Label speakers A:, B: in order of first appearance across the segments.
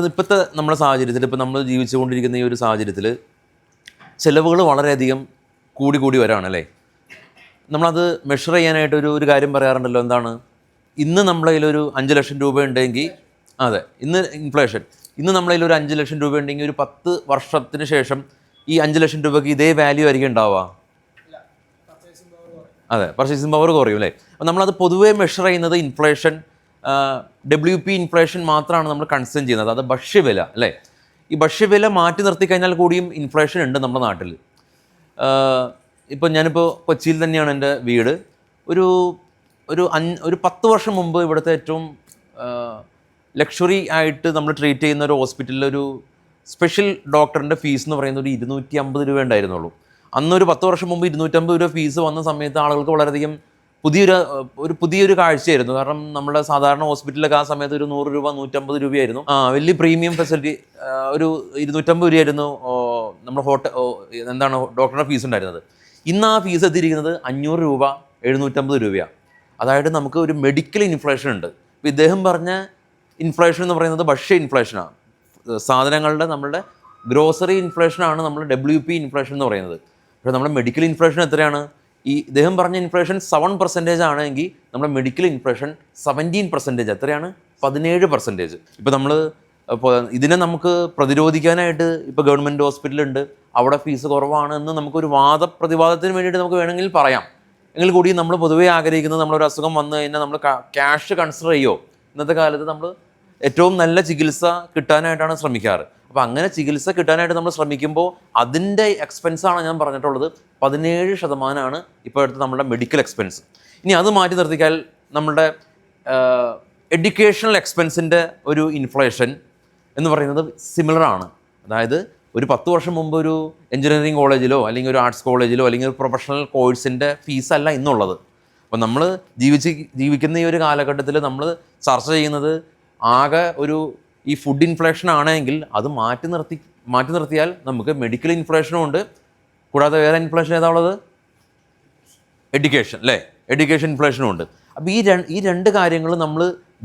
A: ഇപ്പോഴത്തെ നമ്മുടെ സാഹചര്യത്തിൽ, ഇപ്പോൾ നമ്മൾ ജീവിച്ചുകൊണ്ടിരിക്കുന്ന ഈ ഒരു സാഹചര്യത്തിൽ ചിലവുകൾ വളരെയധികം കൂടി വരാണല്ലേ. നമ്മളത് മെഷർ ചെയ്യാനായിട്ട് ഒരു കാര്യം പറയാറുണ്ടല്ലോ, എന്താണ്, ഇന്ന് നമ്മളെ കയ്യിലൊരു 5 ലക്ഷം രൂപ ഉണ്ടെങ്കിൽ, അതെ, ഇന്ന് ഇൻഫ്ലേഷൻ, ഇന്ന് നമ്മളെ കയ്യിൽ ഒരു 5 ലക്ഷം രൂപ ഉണ്ടെങ്കിൽ ഒരു 10 വർഷത്തിന് ശേഷം ഈ 5 ലക്ഷം രൂപയ്ക്ക് ഇതേ വാല്യൂ ആയിരിക്കും ഉണ്ടാവുക. അതെ, പർച്ചേസിംഗ് പവർ കുറയും അല്ലേ. അപ്പോൾ നമ്മളത് പൊതുവേ മെഷർ ചെയ്യുന്നത് ഇൻഫ്ലേഷൻ, WP ഇൻഫ്ലേഷൻ മാത്രമാണ് നമ്മൾ കൺസേൺ ചെയ്യുന്നത്. അത് ഭക്ഷ്യവില അല്ലേ. ഈ ഭക്ഷ്യവില മാറ്റി നിർത്തി കഴിഞ്ഞാൽ കൂടിയും ഇൻഫ്ലേഷൻ ഉണ്ട് നമ്മുടെ നാട്ടിൽ. ഇപ്പോൾ ഞാനിപ്പോൾ കൊച്ചിയിൽ തന്നെയാണ് എൻ്റെ വീട്. ഒരു 10 വർഷം മുമ്പ് ഇവിടുത്തെ ഏറ്റവും ലക്ഷറി ആയിട്ട് നമ്മൾ ട്രീറ്റ് ചെയ്യുന്ന ഒരു ഹോസ്പിറ്റലിൽ ഒരു സ്പെഷ്യൽ ഡോക്ടറിൻ്റെ ഫീസ് എന്ന് പറയുന്നത് ഒരു 250 രൂപ ഉണ്ടായിരുന്നുള്ളൂ. അന്നൊരു 10 വർഷം മുമ്പ് 250 രൂപ ഫീസ് വന്ന സമയത്ത് ആളുകൾക്ക് വളരെയധികം പുതിയൊരു കാഴ്ചയായിരുന്നു. കാരണം നമ്മുടെ സാധാരണ ഹോസ്പിറ്റലിലൊക്കെ ആ സമയത്ത് ഒരു 100 രൂപ 150 രൂപയായിരുന്നു. വലിയ പ്രീമിയം ഫെസിലിറ്റി. ഒരു 250 രൂപയായിരുന്നു നമ്മുടെ ഡോക്ടറുടെ ഫീസ് ഉണ്ടായിരുന്നത്. ഇന്ന് ആ ഫീസ് എത്തിയിരിക്കുന്നത് 500 രൂപ 750 രൂപയാണ്. അതായത് നമുക്ക് ഒരു മെഡിക്കൽ ഇൻഫ്ലേഷൻ ഉണ്ട്. ഇപ്പോൾ ഇദ്ദേഹം പറഞ്ഞ ഇൻഫ്ലേഷൻ എന്ന് പറയുന്നത് ഭക്ഷ്യ ഇൻഫ്ലേഷനാണ്. സാധനങ്ങളുടെ നമ്മളുടെ ഗ്രോസറി ഇൻഫ്ലേഷനാണ് നമ്മൾ WP ഇൻഫ്ലേഷൻ എന്ന് പറയുന്നത്. പക്ഷേ നമ്മുടെ മെഡിക്കൽ ഇൻഫ്ലേഷൻ എത്രയാണ്? ഇദ്ദേഹം പറഞ്ഞ ഇൻഫ്ലേഷൻ 7% ആണെങ്കിൽ നമ്മുടെ മെഡിക്കൽ ഇൻഫ്ലേഷൻ 17%. എത്രയാണ്? 17%. ഇപ്പോൾ ഇതിനെ നമുക്ക് പ്രതിരോധിക്കാനായിട്ട് ഇപ്പോൾ ഗവൺമെൻറ് ഹോസ്പിറ്റലുണ്ട്, അവിടെ ഫീസ് കുറവാണ് എന്ന് നമുക്കൊരു വാദപ്രതിവാദത്തിന് വേണ്ടിയിട്ട് നമുക്ക് വേണമെങ്കിൽ പറയാം. എങ്കിൽ കൂടി നമ്മൾ പൊതുവേ ആഗ്രഹിക്കുന്നത്, നമ്മളൊരു അസുഖം വന്നു കഴിഞ്ഞാൽ നമ്മൾ ക്യാഷ് കൺസിഡർ ചെയ്യുമോ? ഇന്നത്തെ കാലത്ത് നമ്മൾ ഏറ്റവും നല്ല ചികിത്സ കിട്ടാനായിട്ടാണ് ശ്രമിക്കാറ്. അപ്പോൾ അങ്ങനെ ചികിത്സ കിട്ടാനായിട്ട് നമ്മൾ ശ്രമിക്കുമ്പോൾ അതിൻ്റെ എക്സ്പെൻസാണ് ഞാൻ പറഞ്ഞിട്ടുള്ളത്. 17% ഇപ്പോഴത്തെ നമ്മുടെ മെഡിക്കൽ എക്സ്പെൻസ്. ഇനി അത് മാറ്റി നിർത്തിയാൽ നമ്മുടെ എഡ്യൂക്കേഷണൽ എക്സ്പെൻസിൻ്റെ ഒരു ഇൻഫ്ലേഷൻ എന്ന് പറയുന്നത് സിമിലറാണ്. അതായത് ഒരു 10 വർഷം മുമ്പ് ഒരു എഞ്ചിനീയറിംഗ് കോളേജിലോ അല്ലെങ്കിൽ ഒരു ആർട്സ് കോളേജിലോ അല്ലെങ്കിൽ ഒരു പ്രൊഫഷണൽ കോഴ്സിൻ്റെ ഫീസല്ല ഇന്നുള്ളത്. അപ്പോൾ നമ്മൾ ജീവിക്കുന്ന ഈ ഒരു കാലഘട്ടത്തിൽ നമ്മൾ ചർച്ച ചെയ്യുന്നത് ആകെ ഈ ഫുഡ് ഇൻഫ്ലേഷൻ ആണെങ്കിൽ അത് മാറ്റി നിർത്തിയാൽ നമുക്ക് മെഡിക്കൽ ഇൻഫ്ലേഷനും ഉണ്ട്. കൂടാതെ വേറെ ഇൻഫ്ലേഷൻ ഏതാ ഉള്ളത്? എഡ്യൂക്കേഷൻ അല്ലേ. എഡ്യൂക്കേഷൻ ഇൻഫ്ലേഷനും ഉണ്ട്. അപ്പോൾ ഈ രണ്ട് കാര്യങ്ങൾ നമ്മൾ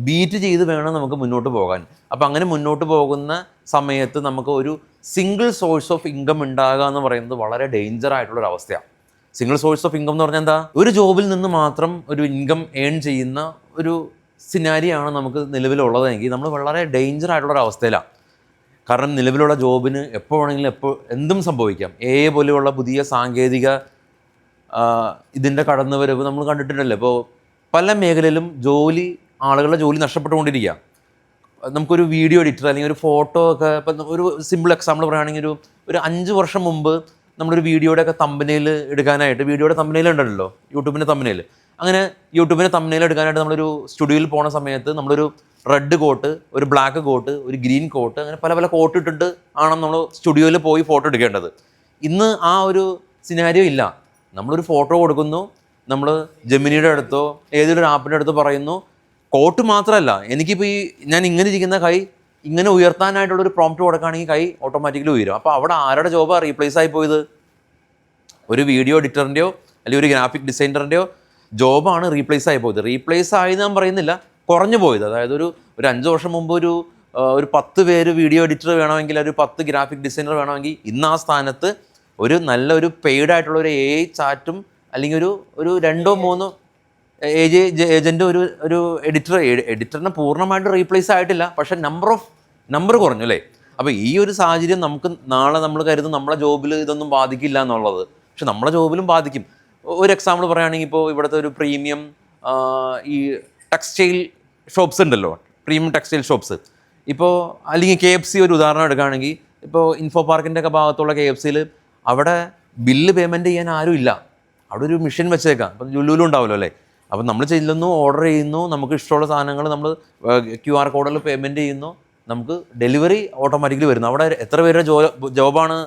A: ബീറ്റ് ചെയ്ത് വേണം നമുക്ക് മുന്നോട്ട് പോകാൻ. അപ്പോൾ അങ്ങനെ മുന്നോട്ട് പോകുന്ന സമയത്ത് നമുക്ക് ഒരു സിംഗിൾ സോഴ്സ് ഓഫ് ഇൻകം ഉണ്ടാകുക എന്ന് പറയുന്നത് വളരെ ഡേഞ്ചർ ആയിട്ടുള്ളൊരു അവസ്ഥയാണ്. സിംഗിൾ സോഴ്സ് ഓഫ് ഇൻകം എന്ന് പറഞ്ഞാൽ എന്താ? ഒരു ജോബിൽ നിന്ന് മാത്രം ഒരു ഇൻകം ഏൺ ചെയ്യുന്ന ഒരു സിനാരിയാണ് നമുക്ക് നിലവിലുള്ളതെങ്കിൽ നമ്മൾ വളരെ ഡേഞ്ചർ ആയിട്ടുള്ളൊരു അവസ്ഥയിലാണ്. കാരണം നിലവിലുള്ള ജോബിന് എപ്പോൾ വേണമെങ്കിലും എന്തും സംഭവിക്കാം. പോലെയുള്ള പുതിയ സാങ്കേതിക ഇതിൻ്റെ കടന്നുവരവ് നമ്മൾ കണ്ടിട്ടുണ്ടല്ലോ. ഇപ്പോൾ പല മേഖലയിലും ആളുകളുടെ ജോലി നഷ്ടപ്പെട്ടുകൊണ്ടിരിക്കുക. നമുക്കൊരു വീഡിയോ എഡിറ്റർ അല്ലെങ്കിൽ ഒരു ഫോട്ടോ ഒക്കെ, ഇപ്പം ഒരു സിമ്പിൾ എക്സാമ്പിൾ പറയുകയാണെങ്കിൽ ഒരു 5 വർഷം മുമ്പ് നമ്മളൊരു വീഡിയോയുടെ തമ്പനെയിൽ എടുക്കാനായിട്ട്, വീഡിയോയുടെ തമ്പനെയിൽ ഉണ്ടല്ലോ, യൂട്യൂബിൻ്റെ തമ്പനെയിൽ, അങ്ങനെ യൂട്യൂബിൻ്റെ തമ്പനെയിൽ എടുക്കാനായിട്ട് നമ്മളൊരു സ്റ്റുഡിയോയിൽ പോണ സമയത്ത് നമ്മളൊരു റെഡ് കോട്ട്, ഒരു ബ്ലാക്ക് കോട്ട്, ഒരു ഗ്രീൻ കോട്ട്, അങ്ങനെ പല കോട്ട് ഇട്ടിട്ട് ആണ് നമ്മൾ സ്റ്റുഡിയോയിൽ പോയി ഫോട്ടോ എടുക്കേണ്ടത്. ഇന്ന് ആ ഒരു സിനാരിയോ ഇല്ല. നമ്മളൊരു ഫോട്ടോ കൊടുക്കുന്നു, നമ്മൾ ജെമിനിയുടെ അടുത്തോ ഏതൊരു ആപ്പിൻ്റെ അടുത്തോ പറയുന്നു, കോട്ട് മാത്രമല്ല, എനിക്കിപ്പോൾ ഞാൻ ഇങ്ങനെ ഇരിക്കുന്ന കൈ ഇങ്ങനെ ഉയർത്താനായിട്ടുള്ളൊരു പ്രോംപ്റ്റ് കൊടുക്കുകയാണെങ്കിൽ കൈ ഓട്ടോമാറ്റിക്കലി ഉയരും. അപ്പോൾ അവിടെ ആരുടെ ജോബാണ് റീപ്ലേസ് ആയി പോയത്? ഒരു വീഡിയോ എഡിറ്ററിൻ്റെയോ അല്ലെങ്കിൽ ഒരു ഗ്രാഫിക് ഡിസൈനറിൻ്റെയോ ജോബാണ് റീപ്ലേസ് ആയി പോയത്. റീപ്ലേസ് ആയെന്ന് ഞാൻ പറയുന്നില്ല, കുറഞ്ഞു പോയത്. അതായത് ഒരു 5 വർഷം മുമ്പ് ഒരു 10 പേര് വീഡിയോ എഡിറ്റർ വേണമെങ്കിൽ, ഒരു 10 ഗ്രാഫിക് ഡിസൈനർ വേണമെങ്കിൽ, ഇന്ന് ആ സ്ഥാനത്ത് നല്ലൊരു പെയ്ഡ് ആയിട്ടുള്ള ഒരു AI ചാറ്റും അല്ലെങ്കിൽ ഒരു 2-3 ഏജൻറ്റ്, ഒരു എഡിറ്ററിനെ പൂർണ്ണമായിട്ട് റീപ്ലേസ് ആയിട്ടില്ല, പക്ഷേ നമ്പർ കുറഞ്ഞു അല്ലേ. അപ്പോൾ ഈ ഒരു സാഹചര്യം നമുക്ക് നാളെ നമ്മൾ കരുതും നമ്മളെ ജോബിൽ ഇതൊന്നും ബാധിക്കില്ല എന്നുള്ളത്, പക്ഷെ നമ്മളെ ജോബിലും ബാധിക്കും. ഒരു എക്സാമ്പിൾ പറയുകയാണെങ്കിൽ, ഇപ്പോൾ ഇവിടുത്തെ ഒരു പ്രീമിയം ഈ ടെക്സ്റ്റൈൽ ഷോപ്സ് ഉണ്ടല്ലോ, പ്രീമിയം ടെക്സ്റ്റൈൽ ഷോപ്സ്, ഇപ്പോൾ അല്ലെങ്കിൽ KFC ഒരു ഉദാഹരണം എടുക്കുകയാണെങ്കിൽ, ഇപ്പോൾ ഇൻഫോ പാർക്കിൻ്റെ ഒക്കെ ഭാഗത്തുള്ള KFCയിൽ അവിടെ ബില്ല് പേയ്മെൻറ്റ് ചെയ്യാൻ ആരും ഇല്ല. അവിടെ ഒരു മെഷീൻ വെച്ചേക്കാം. അപ്പം ലുലുലും ഉണ്ടാവുമല്ലോ അല്ലേ. അപ്പം നമ്മൾ ചെല്ലുന്നു, ഓർഡർ ചെയ്യുന്നു, നമുക്ക് ഇഷ്ടമുള്ള സാധനങ്ങൾ നമ്മൾ QR കോഡിൽ പേയ്മെൻറ്റ് ചെയ്യുന്നു, നമുക്ക് ഡെലിവറി ഓട്ടോമാറ്റിക്കലി വരുന്നു. അവിടെ എത്ര പേരുടെ ജോബാണ്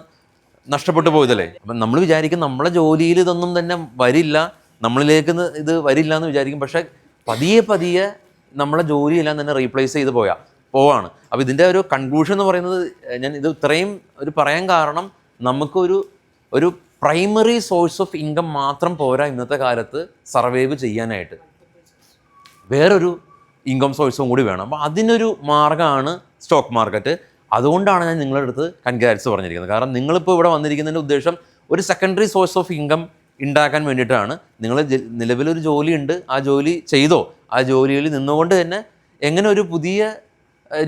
A: നഷ്ടപ്പെട്ടു പോയതല്ലേ. അപ്പം നമ്മൾ വിചാരിക്കും നമ്മളെ ജോലിയിൽ ഇതൊന്നും തന്നെ വരില്ല, നമ്മളിലേക്ക് ഇത് വരില്ല എന്ന് വിചാരിക്കും. പക്ഷേ പതിയെ നമ്മളെ ജോലിയെല്ലാം തന്നെ റീപ്ലേസ് ചെയ്ത് പോവാണ്. അപ്പോൾ ഇതിൻ്റെ ഒരു കൺക്ലൂഷൻ എന്ന് പറയുന്നത്, ഞാൻ ഇത് ഇത്രയും പറയാൻ കാരണം, നമുക്കൊരു പ്രൈമറി സോഴ്സ് ഓഫ് ഇൻകം മാത്രം പോരാ ഇന്നത്തെ കാലത്ത് സർവൈവ് ചെയ്യാനായിട്ട്. വേറൊരു ഇൻകം സോഴ്സും കൂടി വേണം. അപ്പോൾ അതിനൊരു മാർഗ്ഗമാണ് സ്റ്റോക്ക് മാർക്കറ്റ്. അതുകൊണ്ടാണ് ഞാൻ നിങ്ങളുടെ അടുത്ത് കൺഗ്രാറ്റ്സ് പറഞ്ഞിരിക്കുന്നത്. കാരണം നിങ്ങളിപ്പോൾ ഇവിടെ വന്നിരിക്കുന്നതിൻ്റെ ഉദ്ദേശം ഒരു സെക്കൻഡറി സോഴ്സ് ഓഫ് ഇൻകം ഉണ്ടാക്കാൻ വേണ്ടിയിട്ടാണ്. നിങ്ങൾ നിലവിലൊരു ജോലിയുണ്ട്, ആ ജോലി ചെയ്തോ, ആ ജോലിയിൽ നിന്നുകൊണ്ട് തന്നെ എങ്ങനെ ഒരു പുതിയ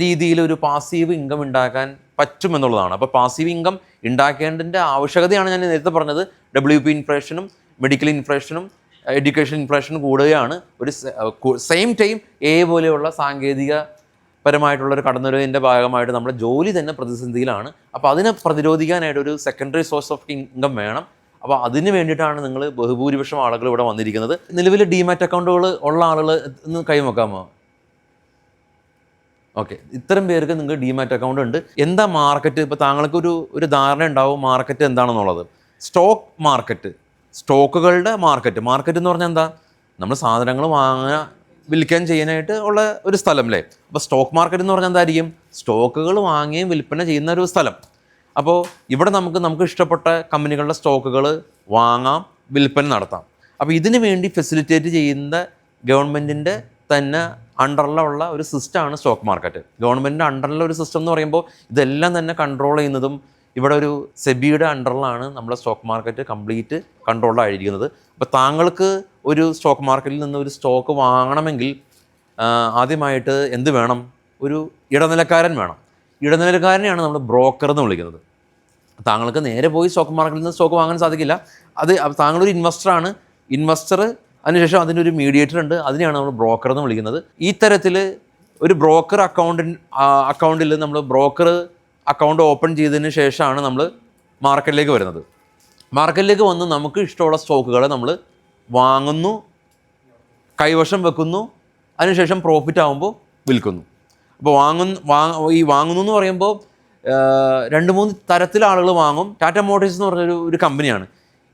A: രീതിയിൽ ഒരു പാസീവ് ഇൻകം ഉണ്ടാക്കാൻ പറ്റുമെന്നുള്ളതാണ്. അപ്പോൾ പാസീവ് ഇൻകം ഉണ്ടാക്കേണ്ടതിൻ്റെ ആവശ്യകതയാണ് ഞാൻ നേരത്തെ പറഞ്ഞത്. WP ഇൻഫ്ലേഷനും മെഡിക്കൽ ഇൻഫ്ലേഷനും എഡ്യൂക്കേഷൻ ഇൻഫ്ലേഷനും കൂടുകയാണ്. ഒരു സെയിം ടൈം പോലെയുള്ള സാങ്കേതികപരമായിട്ടുള്ളൊരു കടന്നുവരവിൻ്റെ ഭാഗമായിട്ട് നമ്മുടെ ജോലി തന്നെ പ്രതിസന്ധിയിലാണ്. അപ്പോൾ അതിനെ പ്രതിരോധിക്കാനായിട്ട് ഒരു സെക്കൻഡറി സോഴ്സ് ഓഫ് ഇൻകം വേണം. അപ്പോൾ അതിന് വേണ്ടിയിട്ടാണ് നിങ്ങൾ ബഹുഭൂരിപക്ഷം ആളുകൾ ഇവിടെ വന്നിരിക്കുന്നത്. നിലവിൽ ഡിമാറ്റ് അക്കൗണ്ടുകൾ ഉള്ള ആളുകൾ ഒന്ന് കൈവക്കാമോ? ഓക്കെ, ഇത്തരം പേർക്ക് നിങ്ങൾക്ക് ഡിമാറ്റ് അക്കൗണ്ട് ഉണ്ട്. എന്താ മാർക്കറ്റ്? ഇപ്പോൾ താങ്കൾക്ക് ഒരു ധാരണ ഉണ്ടാവും മാർക്കറ്റ് എന്താണെന്നുള്ളത്. സ്റ്റോക്ക് മാർക്കറ്റ്, സ്റ്റോക്കുകളുടെ മാർക്കറ്റ് എന്ന് പറഞ്ഞാൽ എന്താ? നമ്മൾ സാധനങ്ങൾ വാങ്ങുക വിൽക്കാൻ ചെയ്യാനായിട്ട് ഉള്ള ഒരു സ്ഥലം അല്ലേ. അപ്പോൾ സ്റ്റോക്ക് മാർക്കറ്റ് എന്ന് പറഞ്ഞാൽ എന്തായിരിക്കും? സ്റ്റോക്കുകൾ വാങ്ങുകയും വിൽപ്പന ചെയ്യുന്ന ഒരു സ്ഥലം. അപ്പോൾ ഇവിടെ നമുക്ക് ഇഷ്ടപ്പെട്ട കമ്പനികളുടെ സ്റ്റോക്കുകൾ വാങ്ങാം, വിൽപ്പന നടത്താം. അപ്പോൾ ഇതിനു വേണ്ടി ഫെസിലിറ്റേറ്റ് ചെയ്യുന്ന ഗവൺമെൻറ്റിൻ്റെ തന്നെ അണ്ടറിലുള്ള ഒരു സിസ്റ്റമാണ് സ്റ്റോക്ക് മാർക്കറ്റ്. ഗവൺമെൻറ്റിൻ്റെ അണ്ടറിലുള്ള ഒരു സിസ്റ്റം എന്ന് പറയുമ്പോൾ ഇതെല്ലാം തന്നെ കൺട്രോൾ ചെയ്യുന്നതും ഇവിടെ ഒരു സെബിയുടെ അണ്ടറിലാണ് നമ്മുടെ സ്റ്റോക്ക് മാർക്കറ്റ് കംപ്ലീറ്റ് കൺട്രോൾഡായിരിക്കുന്നത്. അപ്പോൾ താങ്കൾക്ക് ഒരു സ്റ്റോക്ക് മാർക്കറ്റിൽ നിന്ന് ഒരു സ്റ്റോക്ക് വാങ്ങണമെങ്കിൽ ആദ്യമായിട്ട് എന്ത് വേണം? ഒരു ഇടനിലക്കാരൻ വേണം. ഇടനിലക്കാരനെയാണ് നമ്മൾ ബ്രോക്കർ എന്ന് വിളിക്കുന്നത്. താങ്കൾക്ക് നേരെ പോയി സ്റ്റോക്ക് മാർക്കറ്റിൽ നിന്ന് സ്റ്റോക്ക് വാങ്ങാൻ സാധിക്കില്ല. താങ്കളൊരു ഇൻവെസ്റ്ററാണ്. ഇൻവെസ്റ്റർ, അതിനുശേഷം അതിൻ്റെ ഒരു മീഡിയേറ്റർ ഉണ്ട്, അതിനെയാണ് നമ്മൾ ബ്രോക്കർ എന്ന് വിളിക്കുന്നത്. ഈ തരത്തിൽ ഒരു ബ്രോക്കർ അക്കൗണ്ടിൽ നമ്മൾ ബ്രോക്കർ അക്കൗണ്ട് ഓപ്പൺ ചെയ്തതിന് ശേഷമാണ് നമ്മൾ മാർക്കറ്റിലേക്ക് വരുന്നത്. മാർക്കറ്റിലേക്ക് വന്ന് നമുക്ക് ഇഷ്ടമുള്ള സ്റ്റോക്കുകളെ നമ്മൾ വാങ്ങുന്നു, കൈവശം വെക്കുന്നു, അതിനുശേഷം പ്രോഫിറ്റ് ആകുമ്പോൾ വിൽക്കുന്നു. അപ്പോൾ വാങ്ങുന്നു എന്ന് പറയുമ്പോൾ 2-3 തരത്തിൽ ആളുകൾ വാങ്ങും. ടാറ്റ മോട്ടോഴ്സ് എന്ന് പറഞ്ഞൊരു കമ്പനിയാണ്.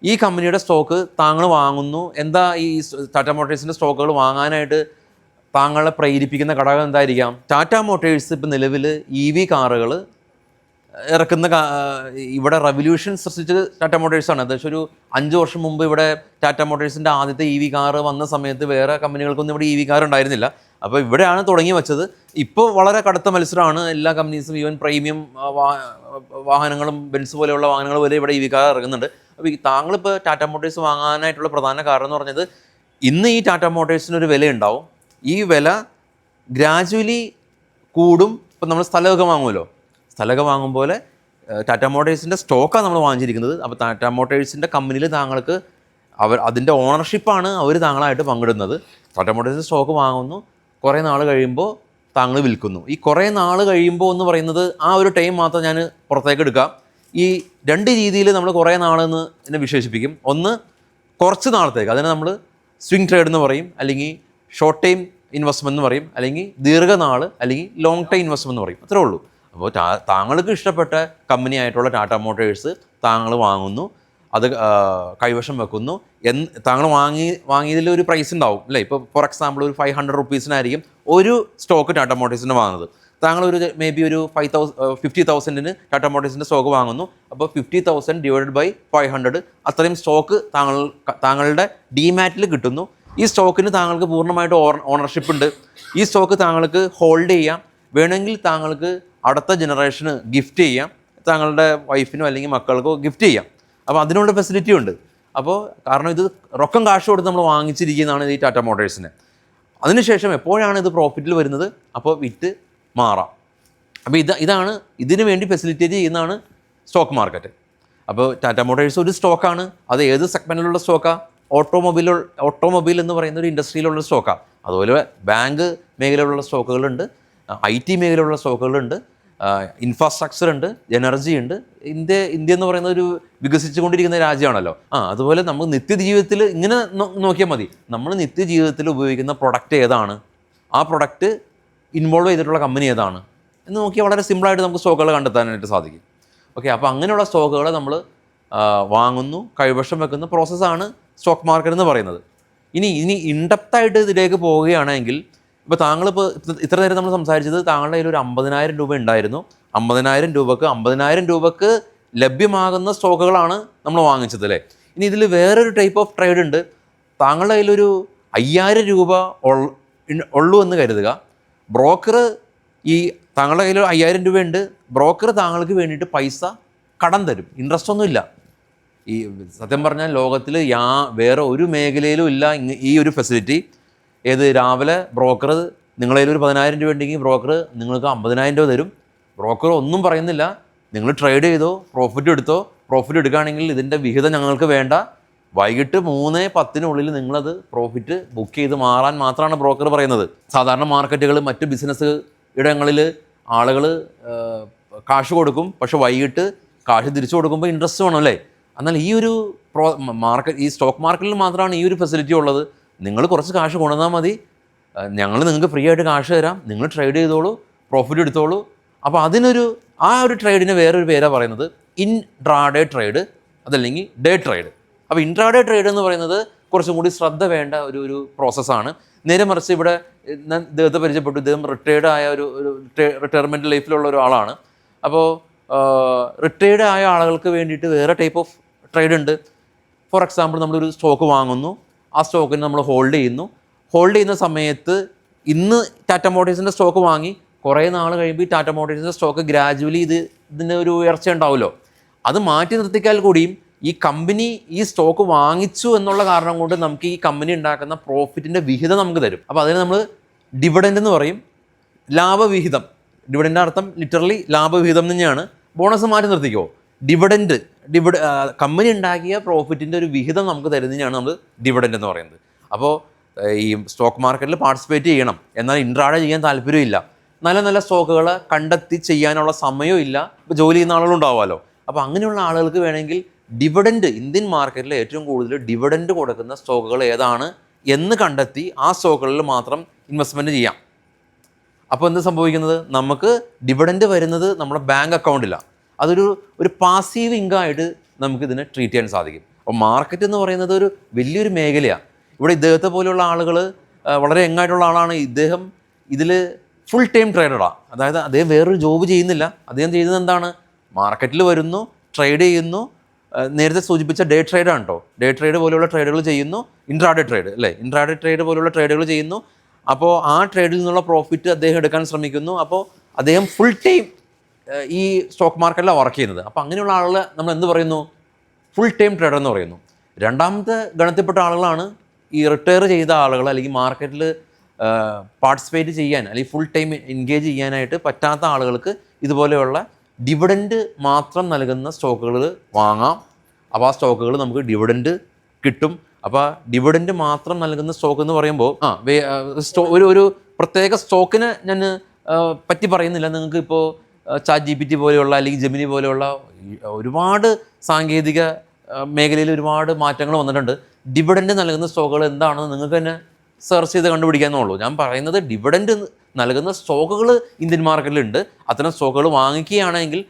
A: ഈ കമ്പനിയുടെ സ്റ്റോക്ക് താങ്കൾ വാങ്ങുന്നു. എന്താ ഈ ടാറ്റ മോട്ടോഴ്സിൻ്റെ സ്റ്റോക്കുകൾ വാങ്ങാനായിട്ട് താങ്കളെ പ്രേരിപ്പിക്കുന്ന ഘടകം എന്തായിരിക്കാം? ടാറ്റ മോട്ടോഴ്സ് ഇപ്പോൾ നിലവിൽ EV കാറുകൾ ഇറക്കുന്ന ഇവിടെ റെവല്യൂഷൻ സൃഷ്ടിച്ചത് ടാറ്റ മോട്ടോഴ്സാണ്. ഏകദേശം ഒരു 5 വർഷം മുമ്പ് ഇവിടെ ടാറ്റ മോട്ടോഴ്സിൻ്റെ ആദ്യത്തെ EV കാറ് വന്ന സമയത്ത് വേറെ കമ്പനികൾക്കൊന്നും ഇവിടെ EV കാർ ഉണ്ടായിരുന്നില്ല. അപ്പോൾ ഇവിടെയാണ് തുടങ്ങി വെച്ചത്. ഇപ്പോൾ വളരെ കടുത്ത മത്സരമാണ്. എല്ലാ കമ്പനീസും ഈവൻ പ്രീമിയം വാഹനങ്ങളും ബെൻസ് പോലെയുള്ള വാഹനങ്ങൾ വരെ ഇവിടെ EV കാർ ഇറങ്ങുന്നുണ്ട്. അപ്പോൾ താങ്കളിപ്പോൾ ടാറ്റ മോട്ടോഴ്സ് വാങ്ങാനായിട്ടുള്ള പ്രധാന കാരണം എന്ന് പറഞ്ഞത്, ഇന്ന് ഈ ടാറ്റ മോട്ടോഴ്സിനൊരു വില ഉണ്ടാവും. ഈ വില ഗ്രാജുവലി കൂടും. ഇപ്പം നമ്മൾ സ്ഥലമൊക്കെ വാങ്ങുമല്ലോ, സ്ഥലമൊക്കെ വാങ്ങും പോലെ ടാറ്റ മോട്ടോഴ്സിൻ്റെ സ്റ്റോക്കാണ് നമ്മൾ വാങ്ങിച്ചിരിക്കുന്നത്. അപ്പോൾ ടാറ്റ മോട്ടോഴ്സിൻ്റെ കമ്പനിയിൽ താങ്കൾക്ക് അതിൻ്റെ ഓണർഷിപ്പാണ് അവർ താങ്കളായിട്ട് പങ്കിടുന്നത്. ടാറ്റ മോട്ടോഴ്സിൻ്റെ സ്റ്റോക്ക് വാങ്ങുന്നു, കുറേ നാൾ കഴിയുമ്പോൾ താങ്കൾ വിൽക്കുന്നു. ഈ കുറേ നാൾ കഴിയുമ്പോൾ എന്ന് പറയുന്നത് ആ ഒരു ടൈം മാത്രം ഞാൻ പുറത്തേക്ക് എടുക്കാം. ഈ 2 രീതിയിൽ നമ്മൾ കുറേ നാളെന്ന് എന്നെ വിശേഷിപ്പിക്കും. ഒന്ന്, കുറച്ച് നാളത്തേക്ക്, അതിനെ നമ്മൾ സ്വിംഗ് ട്രേഡ് എന്ന് പറയും, അല്ലെങ്കിൽ ഷോർട്ട് ടൈം ഇൻവെസ്റ്റ്മെൻറ്റ് എന്ന് പറയും, അല്ലെങ്കിൽ ദീർഘനാൾ, അല്ലെങ്കിൽ ലോങ് ടൈം ഇൻവെസ്റ്റ്മെൻറ്റ് എന്ന് പറയും. അത്രേ ഉള്ളൂ. അപ്പോൾ താങ്കൾക്ക് ഇഷ്ടപ്പെട്ട കമ്പനി ആയിട്ടുള്ള ടാറ്റ മോട്ടോഴ്സ് താങ്കൾ വാങ്ങുന്നു, അത് കൈവശം വെക്കുന്നു. താങ്കൾ വാങ്ങിയതിൽ ഒരു പ്രൈസ് ഉണ്ടാവും അല്ലേ. ഇപ്പോൾ ഫോർ എക്സാമ്പിൾ ഒരു 500 റുപ്പീസിനായിരിക്കും ഒരു സ്റ്റോക്ക് ടാറ്റ മോട്ടോഴ്സിന് വാങ്ങുന്നത്. താങ്കൾ മേ ബി ഒരു 50,000-ന് ടാറ്റ മോട്ടോഴ്സിൻ്റെ സ്റ്റോക്ക് വാങ്ങുന്നു. അപ്പോൾ 50,000 ഡിവൈഡഡ് ബൈ 500, അത്രയും സ്റ്റോക്ക് താങ്കളുടെ ഡിമാറ്റിൽ കിട്ടുന്നു. ഈ സ്റ്റോക്കിന് താങ്കൾക്ക് പൂർണ്ണമായിട്ട് ഓണർഷിപ്പ് ഉണ്ട്. ഈ സ്റ്റോക്ക് താങ്കൾക്ക് ഹോൾഡ് ചെയ്യാം. വേണമെങ്കിൽ താങ്കൾക്ക് അടുത്ത ജനറേഷന് ഗിഫ്റ്റ് ചെയ്യാം, താങ്കളുടെ വൈഫിനോ അല്ലെങ്കിൽ മക്കൾക്കോ ഗിഫ്റ്റ് ചെയ്യാം. അപ്പോൾ അതിനുള്ള ഫെസിലിറ്റി ഉണ്ട്. അപ്പോൾ കാരണം ഇത് റൊക്കം കാശ് കൊടുത്ത് നമ്മൾ വാങ്ങിച്ചിരിക്കുന്നതാണ് ഈ ടാറ്റ മോട്ടോഴ്സിന്. അതിനുശേഷം എപ്പോഴാണ് ഇത് പ്രോഫിറ്റിൽ വരുന്നത്? അപ്പോൾ വിറ്റ് മാറാം. അപ്പോൾ ഇതാണ് ഇതിനു വേണ്ടി ഫെസിലിറ്റേറ്റ് ചെയ്യുന്നതാണ് സ്റ്റോക്ക് മാർക്കറ്റ്. അപ്പോൾ ടാറ്റ മോട്ടോഴ്സ് ഒരു സ്റ്റോക്കാണ്. അത് ഏത് സെഗ്മെൻറ്റിലുള്ള സ്റ്റോക്കാണ്? ഓട്ടോമൊബൈൽ എന്ന് പറയുന്ന ഒരു ഇൻഡസ്ട്രിയിലുള്ള സ്റ്റോക്കാണ്. അതുപോലെ ബാങ്ക് മേഖലയിലുള്ള സ്റ്റോക്കുകളുണ്ട്, IT മേഖലയിലുള്ള സ്റ്റോക്കുകളുണ്ട്, ഇൻഫ്രാസ്ട്രക്ചർ ഉണ്ട്, എനർജി ഉണ്ട്. ഇന്ത്യ എന്ന് പറയുന്ന ഒരു വികസിച്ചുകൊണ്ടിരിക്കുന്ന രാജ്യമാണല്ലോ. അതുപോലെ നമുക്ക് നിത്യജീവിതത്തിൽ ഇങ്ങനെ നോക്കിയാൽ മതി. നമ്മൾ നിത്യജീവിതത്തിൽ ഉപയോഗിക്കുന്ന പ്രൊഡക്റ്റ് ഏതാണ്, ആ പ്രൊഡക്റ്റ് ഇൻവോൾവ് ചെയ്തിട്ടുള്ള കമ്പനി ഏതാണ് എന്ന് നോക്കിയാൽ വളരെ സിമ്പിളായിട്ട് നമുക്ക് സ്റ്റോക്കുകൾ കണ്ടെത്താനായിട്ട് സാധിക്കും. ഓക്കെ, അപ്പോൾ അങ്ങനെയുള്ള സ്റ്റോക്കുകളെ നമ്മൾ വാങ്ങുന്നു, കൈവശം വെക്കുന്ന പ്രോസസ്സാണ് സ്റ്റോക്ക് മാർക്കറ്റ് എന്ന് പറയുന്നത്. ഇനി ഇൻഡെപ്തായിട്ട് ഇതിലേക്ക് പോവുകയാണെങ്കിൽ, ഇപ്പോൾ താങ്കളിപ്പോൾ ഇത്ര നേരം നമ്മൾ സംസാരിച്ചത് താങ്കളുടെ കയ്യിൽ ഒരു 50,000 രൂപ ഉണ്ടായിരുന്നു. 50,000 രൂപക്ക് ലഭ്യമാകുന്ന സ്റ്റോക്കുകളാണ് നമ്മൾ വാങ്ങിച്ചത് അല്ലേ. ഇനി ഇതിൽ വേറൊരു ടൈപ്പ് ഓഫ് ട്രേഡ് ഉണ്ട്. താങ്കളുടെ കയ്യിലൊരു 5,000 രൂപ ഉള്ളൂ എന്ന് കരുതുക. ബ്രോക്കർ ഈ താങ്കളുടെ കയ്യിൽ 5000 രൂപയുണ്ട്, ബ്രോക്കർ താങ്കൾക്ക് വേണ്ടിയിട്ട് പൈസ കടം തരും, ഇൻട്രസ്റ്റ് ഒന്നുമില്ല. ഈ സത്യം പറഞ്ഞാൽ ലോകത്തിൽ വേറെ ഒരു മേഖലയിലും ഇല്ല ഈ ഒരു ഫെസിലിറ്റി. രാവിലെ ബ്രോക്കർ നിങ്ങളുടെ കയ്യിൽ ഒരു 10000 രൂപ ഉണ്ടെങ്കിൽ ബ്രോക്കർ നിങ്ങൾക്ക് 50000 രൂപ തരും. ബ്രോക്കർ ഒന്നും പറയുന്നില്ല, നിങ്ങൾ ട്രേഡ് ചെയ്തോ, പ്രോഫിറ്റ് എടുത്തോ. പ്രോഫിറ്റ് എടുക്കുകയാണെങ്കിൽ ഇതിൻ്റെ വിഹിതം ഞങ്ങൾക്ക് വേണ്ട, വൈകിട്ട് 3:10 നിങ്ങളത് പ്രോഫിറ്റ് ബുക്ക് ചെയ്ത് മാറാൻ മാത്രമാണ് ബ്രോക്കർ പറയുന്നത്. സാധാരണ മാർക്കറ്റുകൾ, മറ്റ് ബിസിനസ് ഇടങ്ങളിൽ ആളുകൾ കാശ് കൊടുക്കും, പക്ഷെ വൈകിട്ട് കാശ് തിരിച്ചു കൊടുക്കുമ്പോൾ ഇൻട്രസ്റ്റ് വേണം അല്ലേ. എന്നാൽ ഈ ഒരു ഈ സ്റ്റോക്ക് മാർക്കറ്റിൽ മാത്രമാണ് ഈ ഒരു ഫെസിലിറ്റി ഉള്ളത്. നിങ്ങൾ കുറച്ച് കാശ് കൊണ്ടുവന്നാൽ മതി, ഞങ്ങൾ നിങ്ങൾക്ക് ഫ്രീ ആയിട്ട് കാശ് തരാം, നിങ്ങൾ ട്രേഡ് ചെയ്തോളൂ, പ്രോഫിറ്റ് എടുത്തോളൂ. അപ്പോൾ ആ ഒരു ട്രേഡിന് വേറൊരു പേരാണ് പറയുന്നത് ഇൻട്രാഡേ ട്രേഡ്, അതല്ലെങ്കിൽ ഡേ ട്രേഡ്. അപ്പോൾ ഇൻട്രാഡേ ട്രേഡ് എന്ന് പറയുന്നത് കുറച്ചും കൂടി ശ്രദ്ധ വേണ്ട ഒരു പ്രോസസ്സാണ്. നേരെ മറിച്ച് ഇവിടെ ഞാൻ ഇദ്ദേഹത്തെ പരിചയപ്പെട്ടു, ഇദ്ദേഹം റിട്ടയേർഡ് ആയ ഒരു റിട്ടയർമെൻറ്റ് ലൈഫിലുള്ള ഒരാളാണ്. അപ്പോൾ റിട്ടയേർഡ് ആയ ആളുകൾക്ക് വേണ്ടിയിട്ട് വേറെ ടൈപ്പ് ഓഫ് ട്രേഡ് ഉണ്ട്. ഫോർ എക്സാമ്പിൾ, നമ്മളൊരു സ്റ്റോക്ക് വാങ്ങുന്നു, ആ സ്റ്റോക്കിന് നമ്മൾ ഹോൾഡ് ചെയ്യുന്ന സമയത്ത് ഇന്ന് ടാറ്റ മോട്ടോഴ്സിൻ്റെ സ്റ്റോക്ക് വാങ്ങി, കുറേ നാൾ കഴിയുമ്പോൾ ഈ ടാറ്റ മോട്ടോഴ്സിൻ്റെ സ്റ്റോക്ക് ഗ്രാജുവലി ഇതിന് ഒരു ഉയർച്ച ഉണ്ടാവുമല്ലോ. അത് മാറ്റി നിർത്തിക്കാൽ കൂടിയും ഈ കമ്പനി ഈ സ്റ്റോക്ക് വാങ്ങിച്ചു എന്നുള്ള കാരണം കൊണ്ട് നമുക്ക് ഈ കമ്പനി ഉണ്ടാക്കുന്ന പ്രോഫിറ്റിൻ്റെ വിഹിതം നമുക്ക് തരും. അപ്പോൾ അതിന് നമ്മൾ ഡിവിഡൻഡ് എന്ന് പറയും, ലാഭവിഹിതം. ഡിവിഡൻ്റെ അർത്ഥം ലിറ്ററലി ലാഭവിഹിതം തന്നെയാണ്. ബോണസ് മാറ്റി നിർത്തിക്കോ, കമ്പനി ഉണ്ടാക്കിയ പ്രോഫിറ്റിൻ്റെ ഒരു വിഹിതം നമുക്ക് തരുന്നതിനാണ് നമ്മൾ ഡിവിഡൻഡ് എന്ന് പറയുന്നത്. അപ്പോൾ ഈ സ്റ്റോക്ക് മാർക്കറ്റിൽ പാർട്ടിസിപ്പേറ്റ് ചെയ്യണം, എന്നാൽ ഇൻട്രാഡേ ചെയ്യാൻ താല്പര്യമില്ല, നല്ല നല്ല സ്റ്റോക്കുകൾ കണ്ടെത്തി ചെയ്യാനുള്ള സമയവും ഇല്ല, ഇപ്പോൾ ജോലി ചെയ്യുന്ന ആളുകളുണ്ടാവുമല്ലോ. അപ്പോൾ അങ്ങനെയുള്ള ആളുകൾക്ക് വേണമെങ്കിൽ ഡിവിഡൻഡ്, ഇന്ത്യൻ മാർക്കറ്റിൽ ഏറ്റവും കൂടുതൽ ഡിവിഡൻഡ് കൊടുക്കുന്ന സ്റ്റോക്കുകൾ ഏതാണ് എന്ന് കണ്ടെത്തി ആ സ്റ്റോക്കുകളിൽ മാത്രം ഇൻവെസ്റ്റ്മെൻറ്റ് ചെയ്യാം. അപ്പോൾ എന്ത് സംഭവിക്കുന്നത്, നമുക്ക് ഡിവിഡൻഡ് വരുന്നത് നമ്മുടെ ബാങ്ക് അക്കൗണ്ടിലാണ്. അതൊരു പാസീവ് ഇൻകമായിട്ട് നമുക്കിതിനെ ട്രീറ്റ് ചെയ്യാൻ സാധിക്കും. അപ്പോൾ മാർക്കറ്റ് എന്ന് പറയുന്നത് ഒരു വലിയൊരു മേഖലയാണ്. ഇവിടെ ഇദ്ദേഹത്തെ പോലെയുള്ള ആളുകൾ, വളരെ യങ്ങായിട്ടുള്ള ആളാണ് ഇദ്ദേഹം, ഇതിൽ ഫുൾ ടൈം ട്രേഡറാണ്. അതായത് അദ്ദേഹം വേറൊരു ജോബ് ചെയ്യുന്നില്ല. അദ്ദേഹം ചെയ്യുന്നത് എന്താണ്, മാർക്കറ്റിൽ വരുന്നു, ട്രേഡ് ചെയ്യുന്നു. നേരത്തെ സൂചിപ്പിച്ച ഡേ ട്രേഡാണ് കേട്ടോ, ഡേ ട്രേഡ് പോലെയുള്ള ട്രേഡുകൾ ചെയ്യുന്നു, ഇൻട്രാഡേ ട്രേഡ് അല്ലേ, ഇൻട്രാഡേ ട്രേഡ് പോലെയുള്ള ട്രേഡുകൾ ചെയ്യുന്നു. അപ്പോൾ ആ ട്രേഡിൽ നിന്നുള്ള പ്രോഫിറ്റ് അദ്ദേഹം എടുക്കാൻ ശ്രമിക്കുന്നു. അപ്പോൾ അദ്ദേഹം ഫുൾ ടൈം ഈ സ്റ്റോക്ക് മാർക്കറ്റിലാണ് വർക്ക് ചെയ്യുന്നത്. അപ്പോൾ അങ്ങനെയുള്ള ആളുകളെ നമ്മൾ എന്ത് പറയുന്നു, ഫുൾ ടൈം ട്രേഡർ എന്ന് പറയുന്നു. രണ്ടാമത്തെ ഗണത്തിൽപ്പെട്ട ആളുകളാണ് ഈ റിട്ടയർ ചെയ്ത ആളുകൾ, അല്ലെങ്കിൽ മാർക്കറ്റിൽ പാർട്ടിസിപ്പേറ്റ് ചെയ്യാൻ അല്ലെങ്കിൽ ഫുൾ ടൈം എൻഗേജ് ചെയ്യാനായിട്ട് പറ്റാത്ത ആളുകൾക്ക് ഇതുപോലെയുള്ള ഡിവിഡൻഡ് മാത്രം നൽകുന്ന സ്റ്റോക്കുകൾ വാങ്ങാം. അപ്പോൾ ആ സ്റ്റോക്കുകൾ നമുക്ക് ഡിവിഡൻഡ് കിട്ടും. അപ്പോൾ ഡിവിഡൻഡ് മാത്രം നൽകുന്ന സ്റ്റോക്ക് എന്ന് പറയുമ്പോൾ ഒരു പ്രത്യേക സ്റ്റോക്കിനെ ഞാൻ പറ്റി പറയുന്നില്ല. നിങ്ങൾക്ക് ഇപ്പോൾ ChatGPT പോലെയുള്ള അല്ലെങ്കിൽ ജെമിനി പോലെയുള്ള ഒരുപാട് സാങ്കേതിക മേഖലയിൽ ഒരുപാട് മാറ്റങ്ങൾ വന്നിട്ടുണ്ട്. ഡിവിഡൻഡ് നൽകുന്ന സ്റ്റോക്കുകൾ എന്താണെന്ന് നിങ്ങൾക്ക് തന്നെ സെർച്ച് ചെയ്ത് കണ്ടുപിടിക്കാമെന്നുള്ളൂ. ഞാൻ പറയുന്നത് ഡിവിഡൻഡ് നൽകുന്ന സ്റ്റോക്കുകൾ ഇന്ത്യൻ മാർക്കറ്റിലുണ്ട്. അത്തരം സ്റ്റോക്കുകൾ വാങ്ങിക്കുകയാണെങ്കിൽ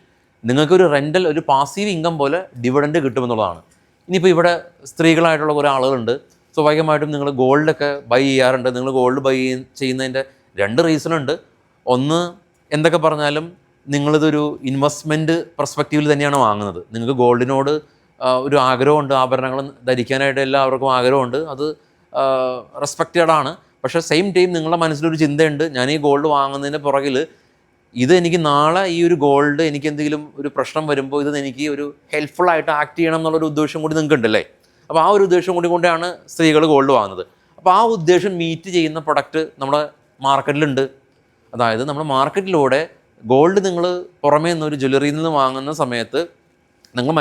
A: നിങ്ങൾക്കൊരു റെൻ്റൽ, ഒരു പാസീവ് ഇൻകം പോലെ ഡിവിഡൻഡ് കിട്ടുമെന്നുള്ളതാണ്. ഇനിയിപ്പോൾ ഇവിടെ സ്ത്രീകളായിട്ടുള്ള കുറേ ആളുകളുണ്ട്. സ്വാഭാവികമായിട്ടും നിങ്ങൾ ഗോൾഡൊക്കെ ബൈ ചെയ്യാറുണ്ട്. നിങ്ങൾ ഗോൾഡ് ബൈ ചെയ്യുന്നതിൻ്റെ 2 റീസണുണ്ട്. ഒന്ന്, എന്തൊക്കെ പറഞ്ഞാലും നിങ്ങളിതൊരു ഇൻവെസ്റ്റ്മെൻറ്റ് പെർസ്പെക്റ്റീവിൽ തന്നെയാണ് വാങ്ങുന്നത്. നിങ്ങൾക്ക് ഗോൾഡിനോട് ഒരു ആഗ്രഹമുണ്ട്, ആഭരണങ്ങൾ ധരിക്കാനായിട്ട് എല്ലാവർക്കും ആഗ്രഹമുണ്ട്, അത് റെസ്പെക്റ്റഡ് ആണ്. പക്ഷേ സെയിം ടൈം നിങ്ങളുടെ മനസ്സിലൊരു ചിന്തയുണ്ട്, ഞാൻ ഈ ഗോൾഡ് വാങ്ങുന്നതിന് പുറകിൽ എനിക്ക് നാളെ ഈ ഒരു ഗോൾഡ് എനിക്ക് എന്തെങ്കിലും ഒരു പ്രശ്നം വരുമ്പോൾ എനിക്ക് ഒരു ഹെൽപ്ഫുള്ളായിട്ട് ആക്ട് ചെയ്യണം എന്നുള്ളൊരു ഉദ്ദേശം കൂടി നിങ്ങൾക്ക് ഉണ്ടല്ലേ. അപ്പോൾ ആ ഒരു ഉദ്ദേശം കൊണ്ടാണ് സ്ത്രീകൾ ഗോൾഡ് വാങ്ങുന്നത്. അപ്പോൾ ആ ഉദ്ദേശം മീറ്റ് ചെയ്യുന്ന പ്രൊഡക്റ്റ് നമ്മുടെ മാർക്കറ്റിലുണ്ട്. അതായത് നമ്മുടെ മാർക്കറ്റിലൂടെ ഗോൾഡ് നിങ്ങൾ പുറമേ നിന്നൊരു ജ്വല്ലറിയിൽ നിന്ന് വാങ്ങുന്ന സമയത്ത് നിങ്ങൾ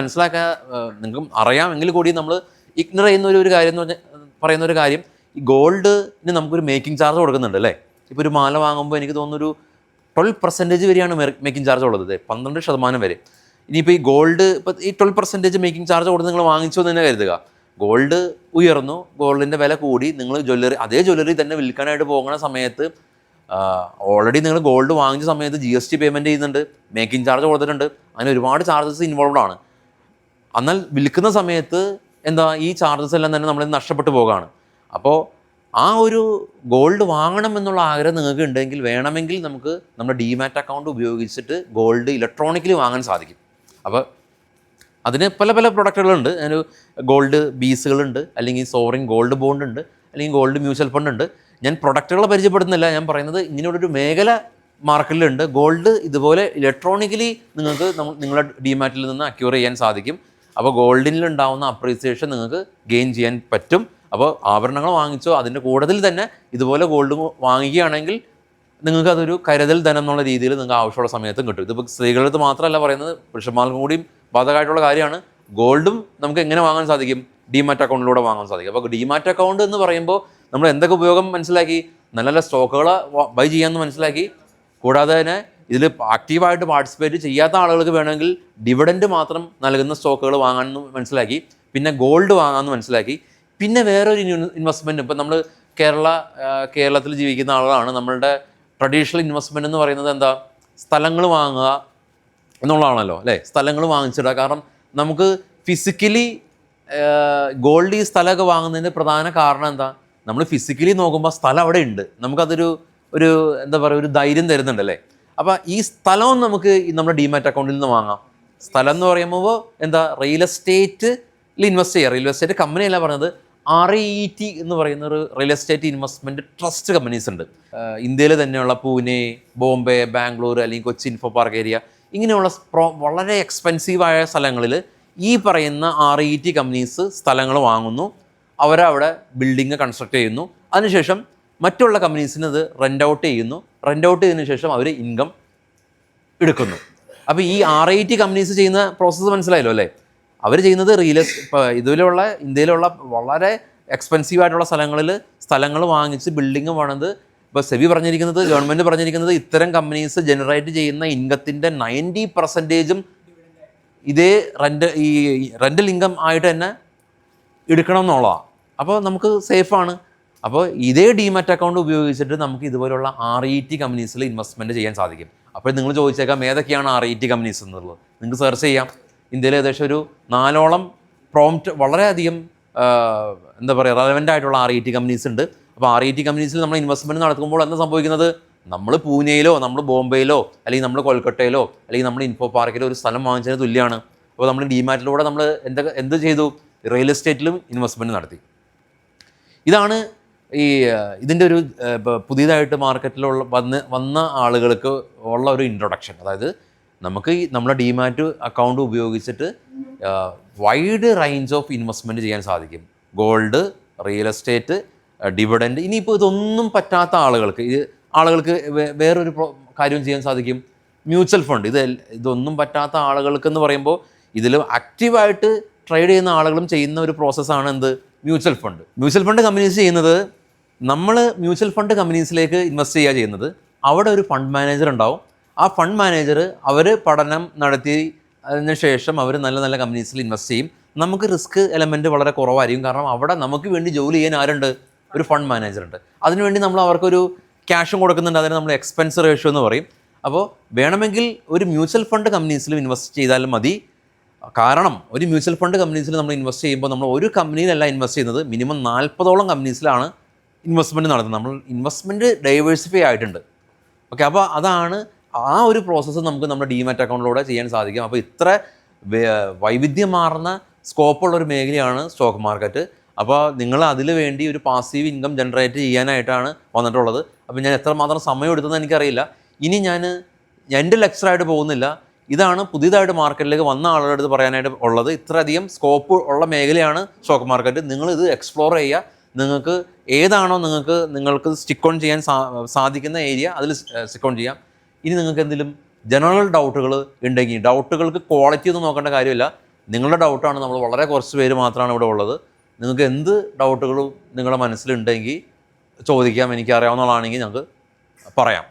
A: നിങ്ങൾക്ക് അറിയാമെങ്കിൽ കൂടി നമ്മൾ ഇഗ്നോർ ചെയ്യുന്ന ഒരു കാര്യം എന്ന് പറയുന്ന ഒരു കാര്യം, ഈ ഗോൾഡിന് നമുക്കൊരു മേക്കിംഗ് ചാർജ് കൊടുക്കുന്നുണ്ട് അല്ലേ. ഇപ്പോൾ ഒരു മാല വാങ്ങുമ്പോൾ എനിക്ക് തോന്നുന്നൊരു 12% വരെയാണ് മേക്കിംഗ് ചാർജ് ഉള്ളത്, 12% വരെ. ഇനിയിപ്പോൾ ഈ ഗോൾഡ്, ഇപ്പോൾ ഈ 12% മേക്കിംഗ് ചാർജ് കൊടുത്ത് നിങ്ങൾ വാങ്ങിച്ചു എന്ന് തന്നെ കരുതുക. ഗോൾഡ് ഉയർന്നു, ഗോൾഡിൻ്റെ വില കൂടി, നിങ്ങൾ അതേ ജ്വല്ലറി തന്നെ വിൽക്കാനായിട്ട് പോകുന്ന സമയത്ത് ഓൾറെഡി നിങ്ങൾ ഗോൾഡ് വാങ്ങിച്ച സമയത്ത് GST പേയ്മെൻറ്റ് ചെയ്യുന്നുണ്ട്, മേക്കിംഗ് ചാർജ് കൊടുത്തിട്ടുണ്ട്, അങ്ങനെ ഒരുപാട് ചാർജസ് ഇൻവോൾവ്ഡ് ആണ്. എന്നാൽ വിൽക്കുന്ന സമയത്ത് ഈ ചാർജസ് എല്ലാം തന്നെ നമ്മളിൽ നഷ്ടപ്പെട്ടു പോകുകയാണ്. അപ്പോൾ ആ ഒരു ഗോൾഡ് വാങ്ങണം എന്നുള്ള ആഗ്രഹം നിങ്ങൾക്ക് ഉണ്ടെങ്കിൽ, വേണമെങ്കിൽ നമുക്ക് നമ്മുടെ ഡിമാറ്റ് അക്കൗണ്ട് ഉപയോഗിച്ചിട്ട് ഗോൾഡ് ഇലക്ട്രോണിക്കലി വാങ്ങാൻ സാധിക്കും. അപ്പോൾ അതിന് പല പല പ്രൊഡക്റ്റുകളുണ്ട്. ഗോൾഡ് ബീസുകളുണ്ട്, അല്ലെങ്കിൽ സോവറിൻ ഗോൾഡ് ബോണ്ട് ഉണ്ട്, അല്ലെങ്കിൽ ഗോൾഡ് മ്യൂച്വൽ ഫണ്ട് ഉണ്ട്. ഞാൻ പ്രൊഡക്റ്റുകളെ പരിചയപ്പെടുന്നില്ല, ഞാൻ പറയുന്നത് ഇങ്ങനെയുള്ളൊരു മേഖല മാർക്കറ്റിലുണ്ട്. ഗോൾഡ് ഇതുപോലെ ഇലക്ട്രോണിക്കലി നിങ്ങൾക്ക് നിങ്ങളുടെ ഡിമാറ്റിൽ നിന്ന് അക്യൂർ ചെയ്യാൻ സാധിക്കും. അപ്പോൾ ഗോൾഡിനുണ്ടാവുന്ന അപ്രീസിയേഷൻ നിങ്ങൾക്ക് ഗെയിൻ ചെയ്യാൻ പറ്റും. അപ്പോൾ ആഭരണങ്ങൾ വാങ്ങിച്ചോ അതിൻ്റെ കൂടുതൽ തന്നെ ഇതുപോലെ ഗോൾഡ് വാങ്ങിക്കുകയാണെങ്കിൽ നിങ്ങൾക്ക് അതൊരു കരുതൽ ധനം എന്നുള്ള രീതിയിൽ നിങ്ങൾക്ക് ആവശ്യമുള്ള സമയത്തും കിട്ടും. ഇതിപ്പോൾ സ്ത്രീകളുടെ അടുത്ത് മാത്രമല്ല പറയുന്നത്, പുരുഷന്മാർക്കും കൂടിയും ബാധകമായിട്ടുള്ള കാര്യമാണ്. ഗോൾഡും നമുക്ക് എങ്ങനെ വാങ്ങാൻ സാധിക്കും? ഡിമാറ്റ് അക്കൗണ്ടിലൂടെ വാങ്ങാൻ സാധിക്കും. അപ്പോൾ ഡിമാറ്റ് അക്കൗണ്ട് എന്ന് പറയുമ്പോൾ നമ്മൾ എന്തൊക്കെ ഉപയോഗം മനസ്സിലാക്കി? നല്ല നല്ല സ്റ്റോക്കുകൾ ബൈ ചെയ്യാമെന്ന് മനസ്സിലാക്കി. കൂടാതെ തന്നെ ഇതിൽ ആക്റ്റീവായിട്ട് പാർട്ടിസിപ്പേറ്റ് ചെയ്യാത്ത ആളുകൾക്ക് വേണമെങ്കിൽ ഡിവിഡൻഡ് മാത്രം നൽകുന്ന സ്റ്റോക്കുകൾ വാങ്ങാമെന്ന് മനസ്സിലാക്കി. പിന്നെ ഗോൾഡ് വാങ്ങാമെന്ന് മനസ്സിലാക്കി. പിന്നെ വേറൊരു ഇൻവെസ്റ്റ്മെൻറ്റ്, ഇപ്പം നമ്മൾ കേരളത്തിൽ ജീവിക്കുന്ന ആളുകളാണ്. നമ്മളുടെ ട്രഡീഷണൽ ഇൻവെസ്റ്റ്മെൻറ്റ് എന്ന് പറയുന്നത് എന്താ? സ്ഥലങ്ങൾ വാങ്ങുക എന്നുള്ളതാണല്ലോ അല്ലേ? സ്ഥലങ്ങൾ വാങ്ങിച്ചിടുക. കാരണം നമുക്ക് ഫിസിക്കലി ഗോൾഡ് ഈ സ്ഥലമൊക്കെ വാങ്ങുന്നതിൻ്റെ പ്രധാന കാരണം എന്താ? നമ്മൾ ഫിസിക്കലി നോക്കുമ്പോൾ സ്ഥലം അവിടെ ഉണ്ട്, നമുക്കതൊരു എന്താ പറയുക, ഒരു ധൈര്യം തരുന്നുണ്ടല്ലേ. അപ്പോൾ ഈ സ്ഥലവും നമുക്ക് നമ്മുടെ ഡിമാറ്റ് അക്കൗണ്ടിൽ നിന്ന് വാങ്ങാം. സ്ഥലം എന്ന് പറയുമ്പോൾ എന്താ? റിയൽ എസ്റ്റേറ്റിൽ ഇൻവെസ്റ്റ് ചെയ്യുക. റിയൽ എസ്റ്റേറ്റ് കമ്പനിയല്ല പറഞ്ഞത്, REIT എന്ന് പറയുന്ന ഒരു real estate investment trust companies ഉണ്ട്. ഇന്ത്യയിൽ തന്നെയുള്ള പൂനെ, ബോംബെ, ബാംഗ്ലൂർ അല്ലെങ്കിൽ കൊച്ചി ഇൻഫോ പാർക്ക് ഏരിയ, ഇങ്ങനെയുള്ള വളരെ എക്സ്പെൻസീവായ സ്ഥലങ്ങളിൽ ഈ പറയുന്ന REIT കമ്പനീസ് സ്ഥലങ്ങൾ വാങ്ങുന്നു. അവരവിടെ ബിൽഡിങ് കൺസ്ട്രക്ട് ചെയ്യുന്നു. അതിനുശേഷം മറ്റുള്ള കമ്പനീസിന് ഇത് റെൻ്റ് ഔട്ട് ചെയ്യുന്നു. റെൻ്റ് ഔട്ട് ചെയ്തതിനു ശേഷം അവർ ഇൻകം എടുക്കുന്നു. അപ്പോൾ ഈ REIT കമ്പനീസ് ചെയ്യുന്ന പ്രോസസ്സ് മനസ്സിലായല്ലോ അല്ലേ? അവർ ചെയ്യുന്നത് ഇതിലുള്ള ഇന്ത്യയിലുള്ള വളരെ എക്സ്പെൻസീവ് ആയിട്ടുള്ള സ്ഥലങ്ങൾ വാങ്ങിച്ച് ബിൽഡിങ് പണിത്, ഇപ്പോൾ സെബി പറഞ്ഞിരിക്കുന്നത്, ഗവൺമെൻറ് പറഞ്ഞിരിക്കുന്നത്, ഇത്തരം കമ്പനീസ് ജനറേറ്റ് ചെയ്യുന്ന ഇൻകത്തിൻ്റെ 90% ഇതേ റെൻ്റൽ ഇൻകം ആയിട്ട് തന്നെ എടുക്കണം എന്നുള്ളതാണ്. അപ്പോൾ നമുക്ക് സേഫാണ്. അപ്പോൾ ഇതേ ഡിമാറ്റ് അക്കൗണ്ട് ഉപയോഗിച്ചിട്ട് നമുക്ക് ഇതുപോലുള്ള REIT കമ്പനീസിൽ ഇൻവെസ്റ്റ്മെൻറ്റ് ചെയ്യാൻ സാധിക്കും. അപ്പോൾ നിങ്ങൾ ചോദിച്ചേക്കാം ഏതൊക്കെയാണ് REIT കമ്പനീസ് എന്നുള്ളത്. നിങ്ങൾക്ക് സെർച്ച് ചെയ്യാം. ഇന്ത്യയിൽ ഏകദേശം ഒരു 4ഓളം പ്രോംപ്റ്റ് വളരെയധികം എന്താ പറയുക റെലവൻ്റ് ആയിട്ടുള്ള REIT കമ്പനീസ് ഉണ്ട്. അപ്പോൾ REIT കമ്പനീസിൽ നമ്മൾ ഇൻവെസ്റ്റ്മെൻറ്റ് നടത്തുമ്പോൾ എന്താ സംഭവിക്കുന്നത്? നമ്മൾ പൂനെയിലോ നമ്മൾ ബോംബെയിലോ അല്ലെങ്കിൽ നമ്മൾ കൊൽക്കട്ടയിലോ അല്ലെങ്കിൽ നമ്മൾ ഇൻഫോ പാർക്കിലോ ഒരു സ്ഥലം വാങ്ങിച്ചതിന് തുല്യമാണ്. അപ്പോൾ നമ്മൾ ഡിമാറ്റിലൂടെ നമ്മൾ എന്ത് ചെയ്തു? റിയൽ എസ്റ്റേറ്റിലും ഇൻവെസ്റ്റ്മെൻറ്റ് നടത്തി. ഇതാണ് ഇതിൻ്റെ ഒരു പുതിയതായിട്ട് മാർക്കറ്റിലുള്ള വന്ന ആളുകൾക്ക് ഉള്ള ഒരു ഇൻട്രൊഡക്ഷൻ. അതായത് നമുക്ക് നമ്മുടെ ഡിമാറ്റ് അക്കൗണ്ട് ഉപയോഗിച്ചിട്ട് വൈഡ് റേഞ്ച് ഓഫ് ഇൻവെസ്റ്റ്മെൻറ്റ് ചെയ്യാൻ സാധിക്കും. Gold, real estate, dividend. ഇനിയിപ്പോൾ ഇതൊന്നും പറ്റാത്ത ആളുകൾക്ക് വേറൊരു കാര്യം ചെയ്യാൻ സാധിക്കും. Mutual fund. ഇതൊന്നും പറ്റാത്ത ആളുകൾക്കെന്ന് പറയുമ്പോൾ ഇതിൽ ആക്റ്റീവായിട്ട് ട്രേഡ് ചെയ്യുന്ന ആളുകളും ചെയ്യുന്ന ഒരു പ്രോസസ്സാണ് എന്ത്? Mutual fund. Mutual fund companies ചെയ്യുന്നത്, നമ്മൾ മ്യൂച്വൽ ഫണ്ട് കമ്പനീസിലേക്ക് ഇൻവെസ്റ്റ് ചെയ്യുക ചെയ്യുന്നത്. അവിടെ ഒരു ഫണ്ട് മാനേജർ ഉണ്ടാവും. ആ ഫണ്ട് മാനേജർ അവർ പഠനം നടത്തി അതിന് ശേഷം അവർ നല്ല നല്ല കമ്പനീസിൽ ഇൻവെസ്റ്റ് ചെയ്യും. നമുക്ക് റിസ്ക് എലമെൻറ്റ് വളരെ കുറവായിരിക്കും. കാരണം അവിടെ നമുക്ക് വേണ്ടി ജോലി ചെയ്യാൻ ആരുണ്ട്? ഒരു ഫണ്ട് മാനേജർ ഉണ്ട്. അതിനുവേണ്ടി നമ്മൾ അവർക്കൊരു ക്യാഷും കൊടുക്കുന്നുണ്ട്. അതിന് നമ്മൾ എക്സ്പെൻസ് റേഷ്യോ എന്ന് പറയും. അപ്പോൾ വേണമെങ്കിൽ ഒരു മ്യൂച്വൽ ഫണ്ട് കമ്പനീസിലും ഇൻവെസ്റ്റ് ചെയ്താലും മതി. കാരണം ഒരു മ്യൂച്വൽ ഫണ്ട് കമ്പനീസിൽ നമ്മൾ ഇൻവെസ്റ്റ് ചെയ്യുമ്പോൾ നമ്മൾ ഒരു കമ്പനിയിലല്ല ഇൻവെസ്റ്റ് ചെയ്യുന്നത്, മിനിമം 40ഓളം കമ്പനീസിലാണ് ഇൻവെസ്റ്റ്മെൻറ്റ് നടത്തുന്നത്. നമ്മൾ ഇൻവെസ്റ്റ്മെൻറ്റ് ഡൈവേഴ്സിഫൈ ആയിട്ടുണ്ട്. ഓക്കെ, അപ്പോൾ അതാണ് ആ ഒരു പ്രോസസ്സ് നമുക്ക് നമ്മുടെ ഡിമാറ്റ് അക്കൗണ്ടിലൂടെ ചെയ്യാൻ സാധിക്കും. അപ്പോൾ ഇത്ര വൈവിധ്യമാർന്ന സ്കോപ്പുള്ളൊരു മേഖലയാണ് സ്റ്റോക്ക് മാർക്കറ്റ്. അപ്പോൾ നിങ്ങൾ അതിൽ വേണ്ടി ഒരു പാസീവ് ഇൻകം ജനറേറ്റ് ചെയ്യാനായിട്ടാണ് വന്നിട്ടുള്ളത്. അപ്പോൾ ഞാൻ എത്രമാത്രം സമയം എടുത്തതെന്ന് എനിക്കറിയില്ല. ഇനി ഞാൻ എൻ്റെ ലെക്ചറായിട്ട് പോകുന്നില്ല. ഇതാണ് പുതിയതായിട്ട് മാർക്കറ്റിലേക്ക് വന്ന ആളുകളുടെ അടുത്ത് പറയാനായിട്ട് ഉള്ളത്. ഇത്രയധികം സ്കോപ്പ് ഉള്ള മേഖലയാണ് സ്റ്റോക്ക് മാർക്കറ്റ്. നിങ്ങളിത് എക്സ്പ്ലോർ ചെയ്യുക. നിങ്ങൾക്ക് ഏതാണോ നിങ്ങൾക്ക് സ്റ്റിക്ക് ഓൺ ചെയ്യാൻ സാധിക്കുന്ന ഏരിയ അതിൽ സ്റ്റിക്ക് ഓൺ ചെയ്യാം. ഇനി നിങ്ങൾക്ക് എന്തെങ്കിലും ജനറൽ ഡൗട്ടുകൾ ഉണ്ടെങ്കിൽ, ഡൗട്ടുകൾക്ക് ക്വാളിറ്റി ഒന്നും നോക്കേണ്ട കാര്യമില്ല. നിങ്ങളുടെ ഡൗട്ടാണ്. നമ്മൾ വളരെ കുറച്ച് പേര് മാത്രമാണ് ഇവിടെ ഉള്ളത്. നിങ്ങൾക്ക് എന്ത് ഡൗട്ടുകളും നിങ്ങളുടെ മനസ്സിലുണ്ടെങ്കിൽ ചോദിക്കാം. എനിക്ക് അറിയാവുന്നതാണെങ്കിൽ ഞങ്ങൾക്ക് പറയാം.